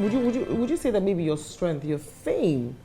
would you say that maybe your strength, your fame,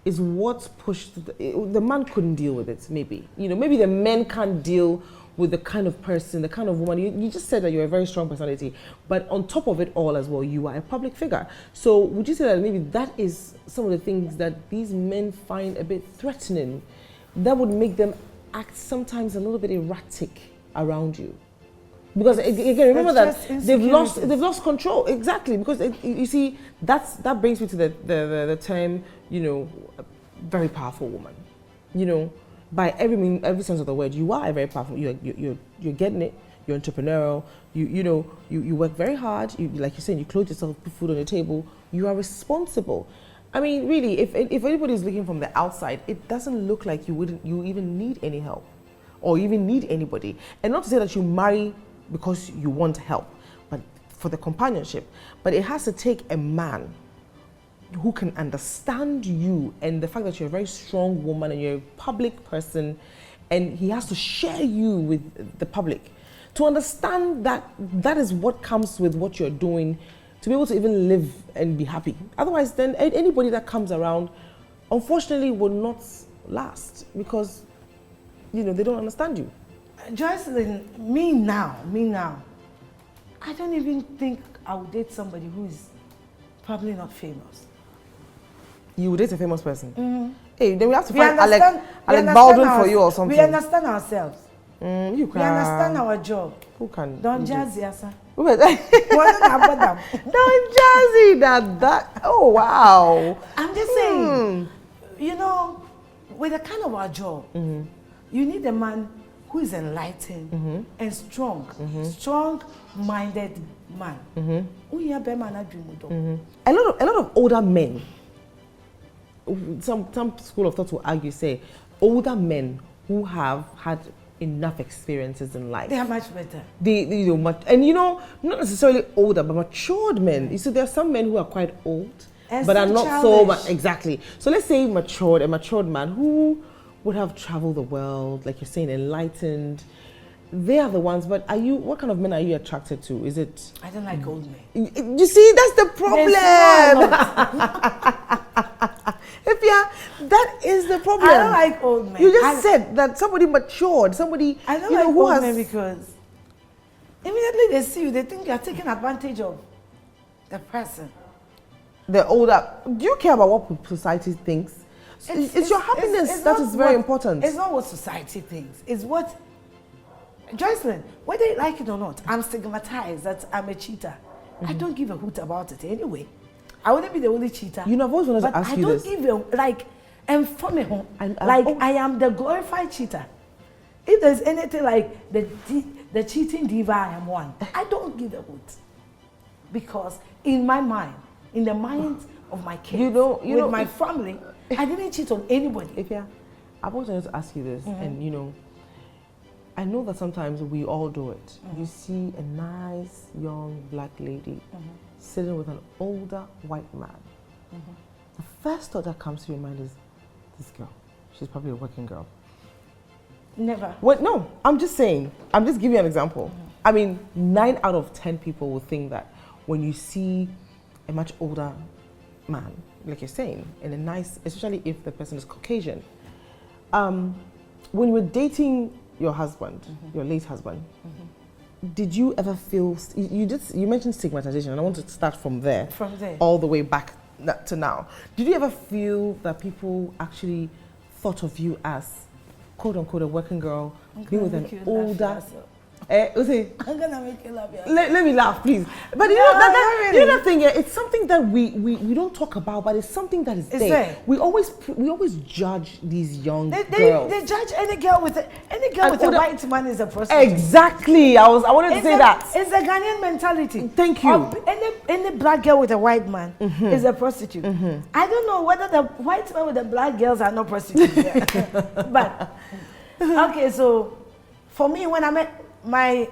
is what pushed the man couldn't deal with it? Maybe maybe the men can't deal with the kind of person, the kind of woman. You just said that you're a very strong personality, but on top of it all as well, you are a public figure. So would you say that maybe that is some of the things that these men find a bit threatening, that would make them act sometimes a little bit erratic around you? Because again, remember that they've lost control. Exactly, because you see that brings me to the term, very powerful woman. By every sense of the word, you are a very powerful. You're getting it. You're entrepreneurial. You work very hard. Like you're saying, you clothe yourself, put food on the table. You are responsible. I mean, really, if anybody's looking from the outside, it doesn't look like you even need any help, or even need anybody. And not to say that you marry because you want help, but for the companionship. But it has to take a man who can understand you and the fact that you're a very strong woman and you're a public person, and he has to share you with the public to understand that that is what comes with what you're doing, to be able to even live and be happy. Otherwise, then anybody that comes around, unfortunately, will not last, because they don't understand you. Jocelyn, me now, I don't even think I would date somebody who is probably not famous. You would date a famous person? Mm-hmm. Hey, then we have to find Alec Baldwin for you or something. We understand ourselves. We understand our job. Who can? Don't jazzy, sir. Don't jazzy that. Oh, wow. I'm just saying, with the kind of our job, you need a man who is enlightened and strong, strong-minded man. A lot of older men, some school of thought will argue, say, older men who have had enough experiences in life, they are much better. Not necessarily older, but matured men. You see, there are some men who are quite old, and but are not childish. so exactly. So let's say a matured man who would have traveled the world, like you're saying, enlightened. They are the ones. But what kind of men are you attracted to? Is it? I don't like old men. You see, that's the problem. That is the problem. I don't like old men. You just said that somebody matured, somebody. I don't like old men because immediately they see you, they think you're taking advantage of the person. The older. Do you care about what society thinks? It's your happiness that is very important. It's not what society thinks. It's what. Jocelyn, whether you like it or not, I'm stigmatized that I'm a cheater. I don't give a hoot about it anyway. I wouldn't be the only cheater. I've always wanted to ask you this. I don't give I am the glorified cheater. If there's anything like the cheating diva, I am one. I don't give a hoot. Because in my mind, in the minds of my kids, with my family, I didn't cheat on anybody. I've always wanted to ask you this, and I know that sometimes we all do it. You see a nice young black lady sitting with an older white man. The first thought that comes to your mind is, this girl, she's probably a working girl. Never. Well, no, I'm just saying, I'm just giving you an example. I mean, 9 out of 10 people will think that when you see a much older man, like you're saying, and a nice, especially if the person is Caucasian, when you were dating your husband, your late husband, did you ever feel, you mentioned stigmatization, and I want to start from there. All the way back to now. Did you ever feel that people actually thought of you as, quote unquote, a working girl, being with an older... I'm gonna make you laugh. Let me laugh, please. But that thing, it's something that we don't talk about, but it's something that is there. We always judge these young girls. They judge any girl with a white man is a prostitute. Exactly. I wanted to say that. It's a Ghanaian mentality. Thank you. Any black girl with a white man is a prostitute. I don't know whether the white man with the black girls are not prostitutes. But okay, so for me, when I met my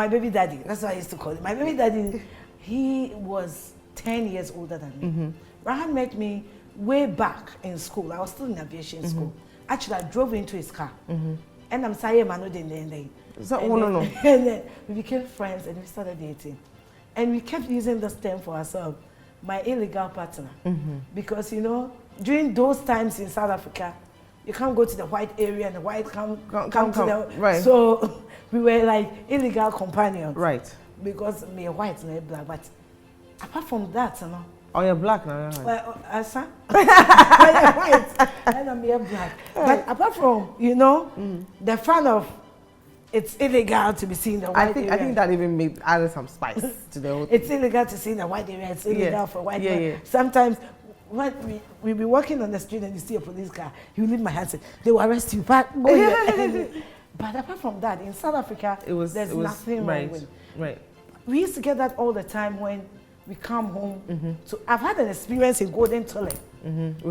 baby daddy, that's what I used to call it. My baby daddy, he was 10 years older than me. Rahan met me way back in school. I was still in aviation school. Actually, I drove into his car. And I'm saying, and then we became friends and we started dating. And we kept using this term for ourselves, my illegal partner. Because, you know, during those times in South Africa, you can't go to the white area and the white come to the... Right. So we were like illegal companions. Right. Because me white and me black. But apart from that, you know... Oh, you're black now. Well, son, I'm white and I'm black. But apart from, you know, the fun of it's illegal to be seen in the white area. I think that even added some spice to the whole thing. It's illegal to see in the white area. It's illegal for white men. Yeah. Sometimes when we be walking on the street and you see a police car, you leave my hand and say, they will arrest you. But apart from that, in South Africa, there's nothing wrong with it. Right. We used to get that all the time when we come home. So I've had an experience in Golden Toilet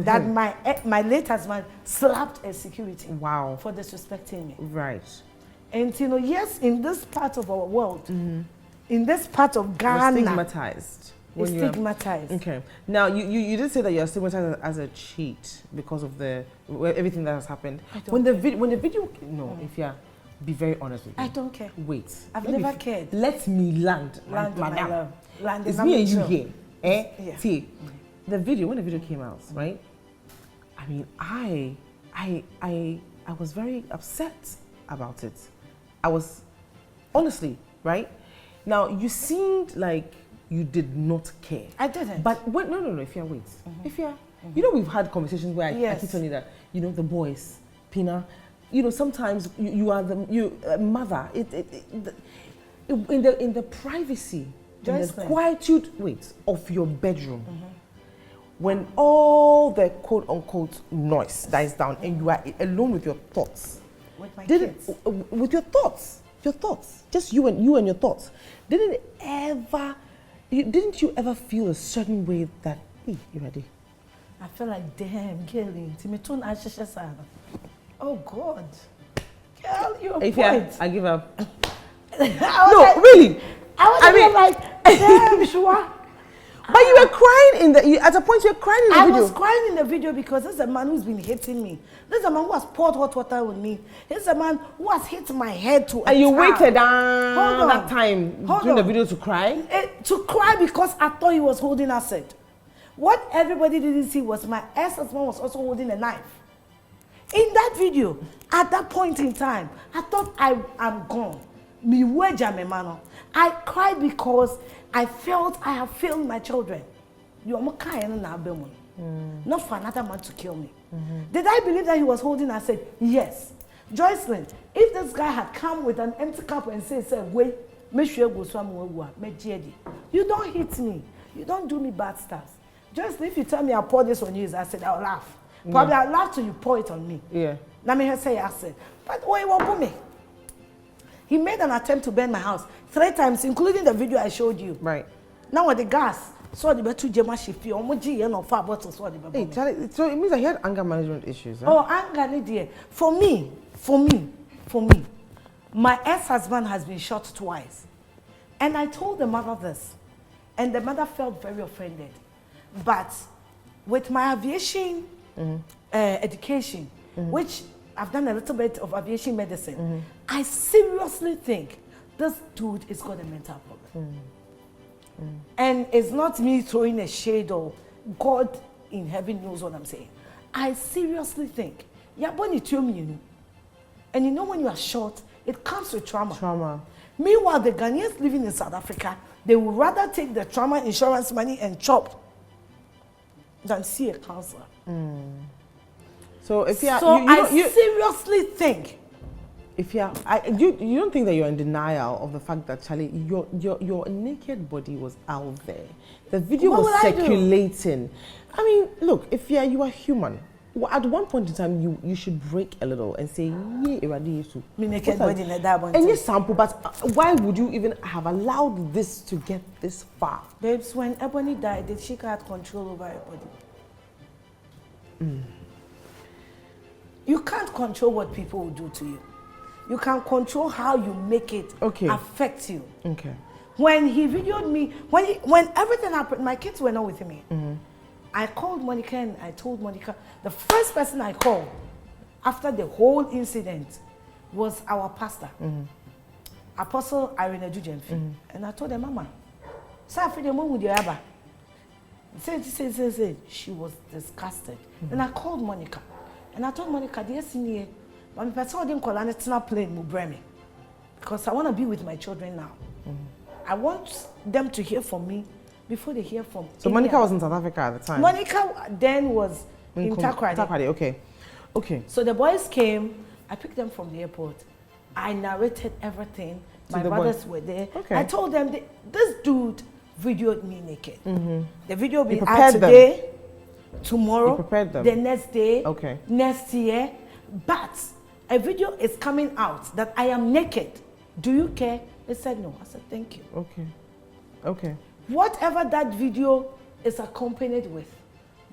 that my late husband slapped a security. Wow. For disrespecting me. Right. And you know, yes, in this part of our world, in this part of Ghana, stigmatized. It's stigmatized. Okay. Now you did say that you're stigmatized as a cheat because of everything that has happened. When the video, if you're, be very honest with me. I don't care. Wait. I've never cared. Let me land, madam. my love. Land it's me and you here. Yeah. See, when the video came out, right? I mean, I was very upset about it. I was, honestly, right? Now, you seemed like you did not care. I didn't. But wait, no, if you're, if you're, you know, we've had conversations where I keep telling you that, you know, the boys, Pina, you know, sometimes you are the mother. In the privacy, in the quietude, of your bedroom, when all the quote unquote noise dies down and you are alone with your thoughts. With my kids. With your thoughts, just you and your thoughts. Didn't you ever feel a certain way that, hey, you ready? I feel like, damn, girl, oh God, girl, you're a point. I give up. Really? I was like, damn, sure. But you were crying at a point you were crying in the video. I was crying in the video because this is a man who's been hitting me. This is a man who has poured hot water on me. This is a man who has hit my head to And you waited that time during the video to cry? To cry because I thought he was holding acid. What everybody didn't see was my ex-husband was also holding a knife. In that video, at that point in time, I thought I'm gone. I cried because I felt I have failed my children. Not for another man to kill me. Did I believe that he was holding? I said, yes. JOSELYN, if this guy had come with an empty cup and said, wait, make sure you go you don't hit me. You don't do me bad stuff. JOSELYN, if you tell me I'll pour this on you, I said, I'll laugh. Probably I'll laugh till you pour it on me. Yeah. Let me say, I said, but why won't put me? He made an attempt to burn my house 3 times, including the video I showed you. Right. Now with the gas, so the better Jema Shifi, or far bottles. Hey, Charlie, so it means I had anger management issues. Huh? Oh, anger, dear. For me, my ex-husband has been shot twice. And I told the mother this. And the mother felt very offended. But with my aviation education, which I've done a little bit of aviation medicine, I seriously think this dude is got a mental problem. And it's not me throwing a shade or God in heaven knows what I'm saying. I seriously think, and you know when you are short, it comes with trauma. Meanwhile, the Ghanaians living in South Africa, they would rather take the trauma insurance money and chop than see a counselor. So if I seriously think, if you don't think that you're in denial of the fact that Charlie, your naked body was out there, the video was circulating. I mean, look, if you are human, at one point in time you should break a little and say, yeah, iradi to me naked body in that one. And yes, sample, but why would you even have allowed this to get this far? Babes, when Ebony died, did she have control over her body? You can't control what people will do to you. You can control how you make it affect you. Okay. When he videoed me, when everything happened, my kids were not with me. I called Monica and I told Monica, the first person I called after the whole incident was our pastor, Apostle Irene Jujemfi. And I told her, Mama, Say. She was disgusted. Then I called Monica. And I told Monica, dear senior, but if I saw them call and it's not playing Mubremi. Because I want to be with my children now. I want them to hear from me before they hear from So Monica was in South Africa at the time? Monica then was in Takoradi. Takoradi, okay. So the boys came, I picked them from the airport. I narrated everything. My brothers were there. Okay. I told them, this dude videoed me naked. The video will be out today, tomorrow, the next day, next year. But a video is coming out that I am naked. Do you care? They said no. I said, thank you. Okay. Whatever that video is accompanied with,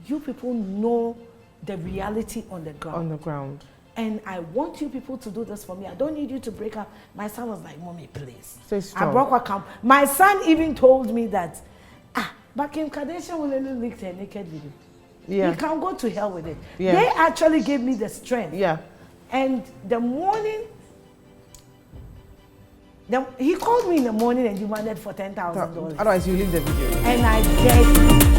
you people know the reality on the ground. And I want you people to do this for me. I don't need you to break up. My son was like, Mommy, please. Stay strong. I broke her camp. My son even told me that, but Kim Kardashian will only leak her naked video. Yeah. You can go to hell with it. Yeah. They actually gave me the strength. Yeah. And the morning, he called me in the morning and demanded for $10,000. Otherwise, you leave the video. And I begged him.